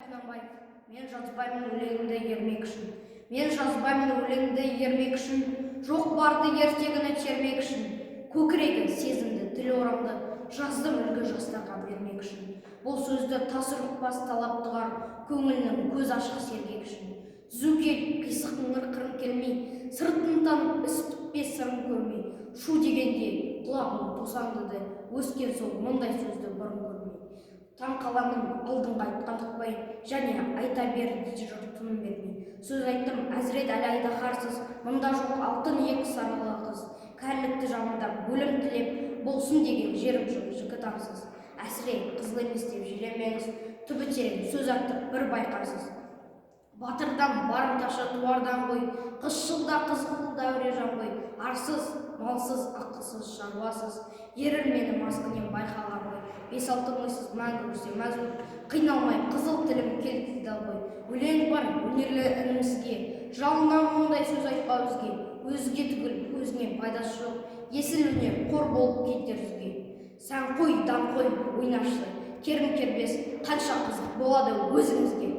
Құнанбаев, мен жазбаймын өлеңді ермек үшін. Мен жазбаймын өлеңді ермек үшін, жоқ барды ертегіні термек үшін. Көкірегі сезімді, тіл орамды, жаздым үлгі жастарға бермек үшін. Бұл сөзді тасыр ұқпас талап тұғар, көңілінің көз ашық сергек үшін. Түзуге қисық қырын келмей, сыртын танып іс бітпес сырын көрмей, шу дегенде құлағын тосаңдыды, өскен сол мұндай сөзді бұрын көрмей. Таң қаламын алдыңға айтқандықпай, және айта берді жұрт тыным бермей. Сөз айттым әзірет әлі айдаһарсыз, мұнда жоқ алтын иек сарала қыз. Кәрілікті жамандап, өлім тілеп, болсын деген жерім жоқ жікі таңсыз. Әсіре қызыл емес деп желемеңіз, түбі терең сөз аттық бір байқарсыз. Батырдан барымташы туардан ғой, қысшылда қызғыл дәуре жан ғой. Арсыз, малсыз, ақылсыз, шаруасыз, ерір мені маскүнем байқалған ғой. 5-6 мойсыз мәңгі жүрсе мәзгүр, қиналмай қызыл тілім келді ғой. Өлең бар өнерлі інімізге, жалынан мұндай сөз айтпа өзге. Өзге түгіл өзіне пайдасы жоқ, есіл өнер қор болып кетер жүзге. Сән қой, дан қой, ойнашты, керім кербес, қанша қызық болады өзіңізге.